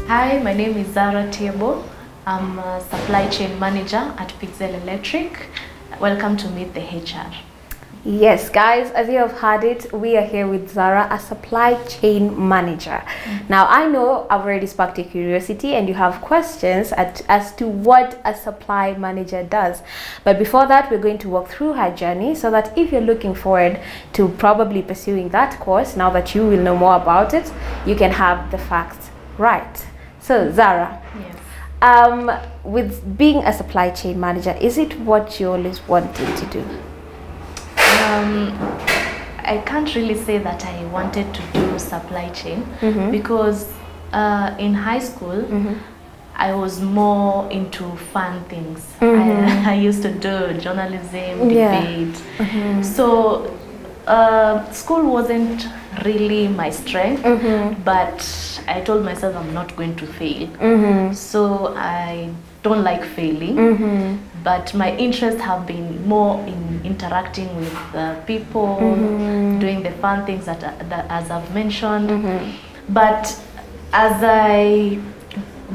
Hi, my name is Zara Tiebo. I'm a supply chain manager at Pixel Electric. Welcome to Meet the HR. Yes, guys, as you have heard it, we are here with Zara, a supply chain manager. Now, I know I've already sparked your curiosity and you have questions as to what a supply manager does. But before that, we're going to walk through her journey so that if you're looking forward to probably pursuing that course, now that you will know more about it, you can have the facts right. So, Zara, Yes. with being a supply chain manager, is it what you always wanted to do? I can't really say that I wanted to do supply chain because in high school I was more into fun things. I used to do journalism, debate. So school wasn't really my strength, but I told myself I'm not going to fail. So I don't like failing, but my interests have been more in interacting with people, doing the fun things that as I've mentioned. But as I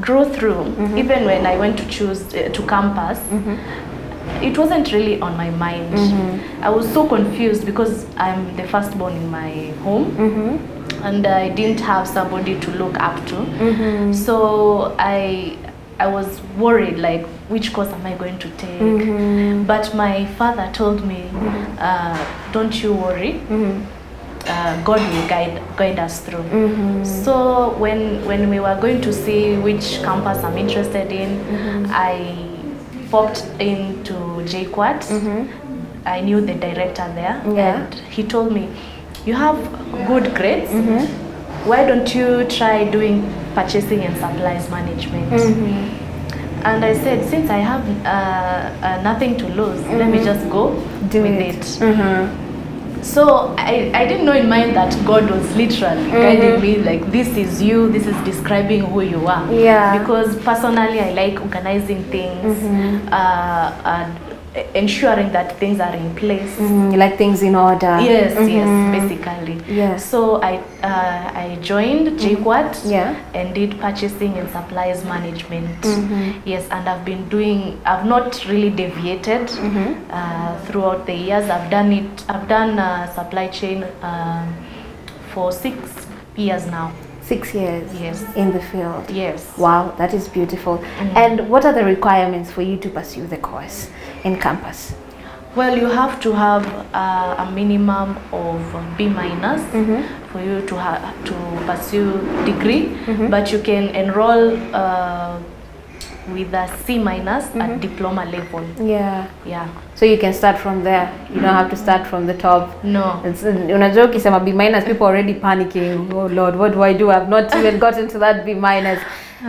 grew through, even when I went to choose to campus, it wasn't really on my mind. I was so confused because I'm the firstborn in my home, and I didn't have somebody to look up to. So I was worried, like, which course am I going to take? But my father told me, don't you worry, God will guide us through. So when we were going to see which campus I'm interested in, I popped into JKUAT. I knew the director there, and he told me, you have good grades, why don't you try doing purchasing and supplies management? And I said, since I have nothing to lose, let me just go with it. So I didn't know in mind that God was literally guiding me, like, this is you, this is describing who you are. Because personally I like organizing things, and ensuring that things are in place. You like things in order. Yes, basically. So I joined JKUAT and did purchasing and supplies management. Yes, and I've not really deviated throughout the years. I've done supply chain for 6 years now. 6 years? Yes. In the field? Yes. Wow, that is beautiful. And what are the requirements for you to pursue the course in campus? Well, you have to have a minimum of B- for you to pursue degree, but you can enroll with a C- at diploma level. So you can start from there. You don't have to start from the top. No. Unajua ukisema B-, people already panicking. Oh Lord, what do I do? I've not even gotten to that B-.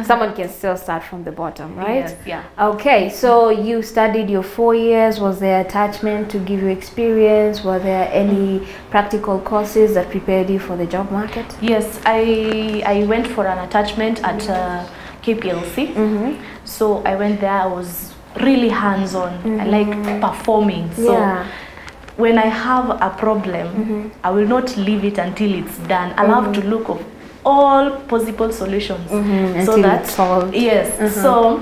Someone can still start from the bottom, right? Yes, Okay, so you studied your 4 years. Was there attachment to give you experience? Were there any practical courses that prepared you for the job market? Yes, I went for an attachment at KPLC. So I went there. I was really hands-on. I like performing. So when I have a problem, I will not leave it until it's done. I'll have to look of all possible solutions so that it's solved. Yes. So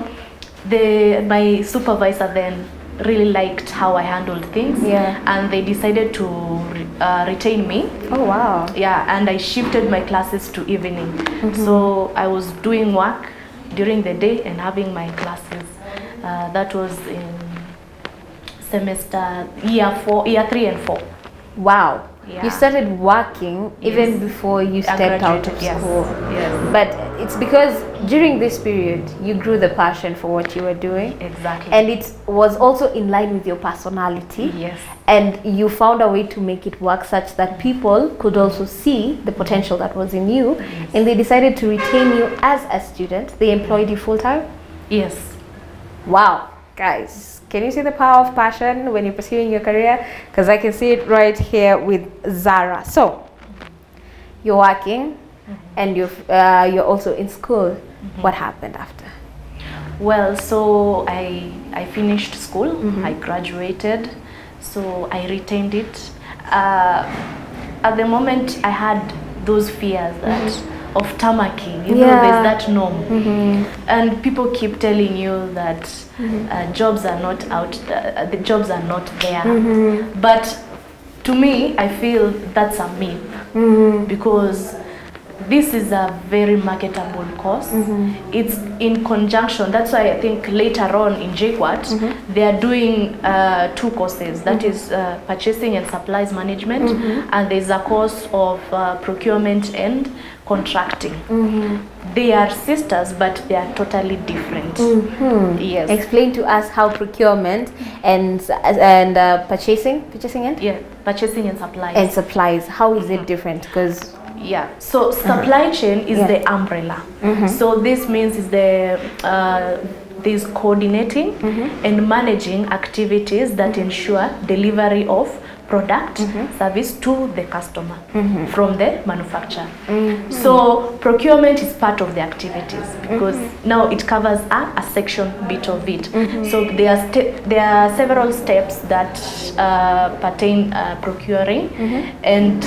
my supervisor then really liked how I handled things, and they decided to retain me. Oh wow. And I shifted my classes to evening. So I was doing work during the day and having my classes. That was in semester year 3 and 4. Wow. You started working even before you stepped out of school. But it's because during this period you grew the passion for what you were doing. Exactly. And it was also in line with your personality. And you found a way to make it work such that people could also see the potential that was in you, and they decided to retain you as a student. They employed you full-time? Yes. Wow. Guys, can you see the power of passion when you're pursuing your career? Because I can see it right here with Zara. So you're working and you're also in school. What happened after? Well, so I finished school. I graduated, so I retained it. At the moment I had those fears that of tarmacking. You know, there's that norm, and people keep telling you that jobs are not out. The jobs are not there, but to me, I feel that's a myth because this is a very marketable course. It's in conjunction. That's why I think later on in JKUAT, they are doing 2 courses. That is purchasing and supplies management, and there's a course of procurement and contracting. They are sisters, but they are totally different. Yes. Explain to us how procurement and purchasing and purchasing and supplies. How is it different? Because so supply chain is the umbrella. So this means is there's coordinating and managing activities that ensure delivery of product service to the customer from the manufacturer. So procurement is part of the activities because now it covers a section bit of it. So there are several steps that pertain procuring, and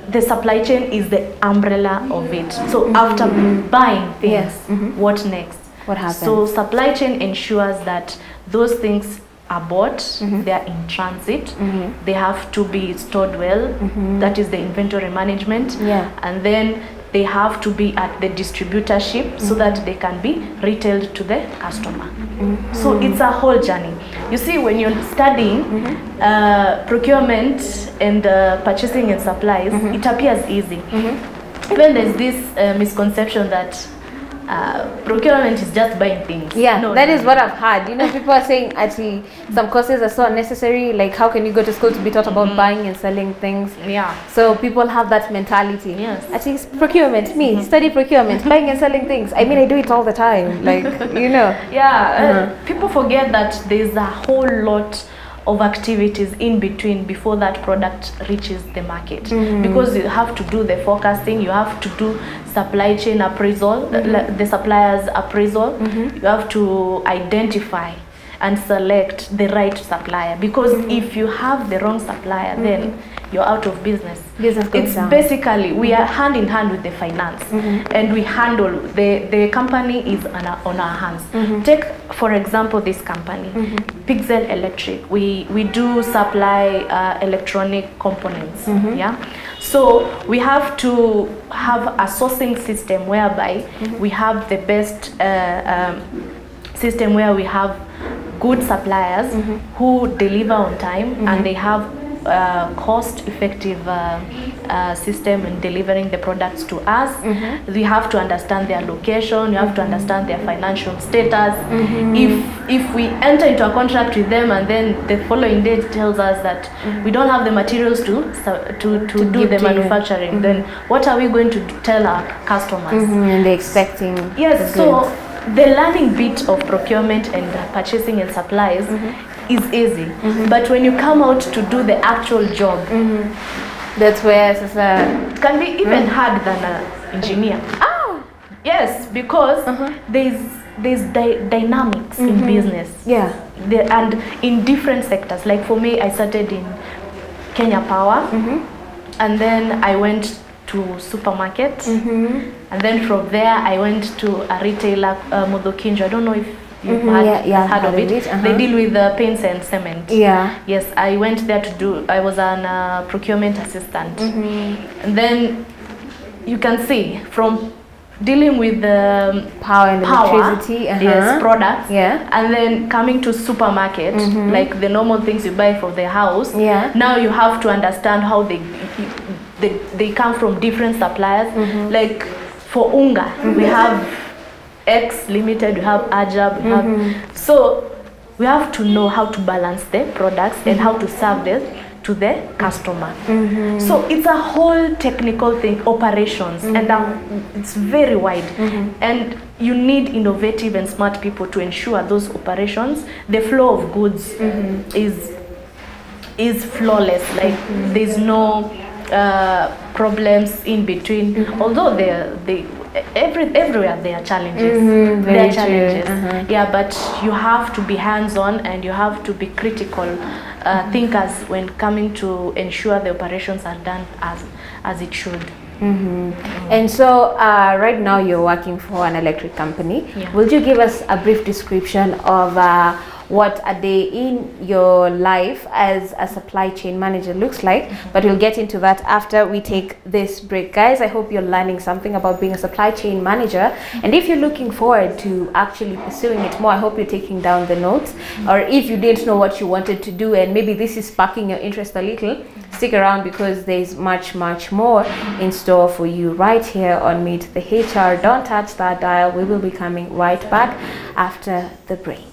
the supply chain is the umbrella of it. So after buying things, what next? What happens? So supply chain ensures that those things are bought, they are in transit, they have to be stored well, that is the inventory management, and then they have to be at the distributorship so that they can be retailed to the customer. So it's a whole journey. You see, when you're studying procurement and purchasing and supplies, it appears easy. Even there's this misconception that procurement is just buying things. That is what I've heard. You know, people are saying actually some courses are so unnecessary. Like, how can you go to school to be taught about buying and selling things? So people have that mentality. Actually, it's procurement. Me, study procurement, buying and selling things. I mean, I do it all the time. Like, you know. People forget that there's a whole lot of activities in between before that product reaches the market, because you have to do the forecasting, you have to do supply chain appraisal, the supplier's appraisal, you have to identify and select the right supplier, because if you have the wrong supplier, then you're out of business. It's down. Basically, we are hand in hand with the finance, and we handle the company is on our hands. Take for example this company, Pixel Electric. We do supply electronic components. So we have to have a sourcing system whereby we have the best system where we have good suppliers who deliver on time, and they have cost-effective system in delivering the products to us. We have to understand their location, you have to understand their financial status. If we enter into a contract with them and then the following day it tells us that we don't have the materials to do the manufacturing, then what are we going to tell our customers? And they're expecting so the learning bit of procurement and purchasing and supplies is easy, but when you come out to do the actual job, that's where it can be even harder than an engineer. Yes, because there's dynamics in business. And in different sectors. Like for me, I started in Kenya Power, and then I went to supermarket, and then from there I went to a retailer, Mudokinjo. I don't know if you've heard of it. They deal with paints and cement. Yes, I went there to do, I was an procurement assistant. And then you can see from dealing with the power and electricity, products, and then coming to supermarket, like the normal things you buy for the house. Now you have to understand how they come from different suppliers. Like for unga, we have X Limited, we have Ajab, we have, so we have to know how to balance the products and how to serve this to the customer. So it's a whole technical thing, operations, and it's very wide, and you need innovative and smart people to ensure those operations, the flow of goods is flawless. Like there's no problems in between, although everywhere there are challenges. There are challenges. But you have to be hands-on and you have to be critical thinkers when coming to ensure the operations are done as it should. And so right now you're working for an electric company. Yeah. Will you give us a brief description of what a day in your life as a supply chain manager looks like? But we'll get into that after we take this break. Guys, I hope you're learning something about being a supply chain manager, and if you're looking forward to actually pursuing it more, I hope you're taking down the notes. Or if you didn't know what you wanted to do and maybe this is sparking your interest a little, stick around because there's much more in store for you right here on Meet the HR. Don't touch that dial. We will be coming right back after the break.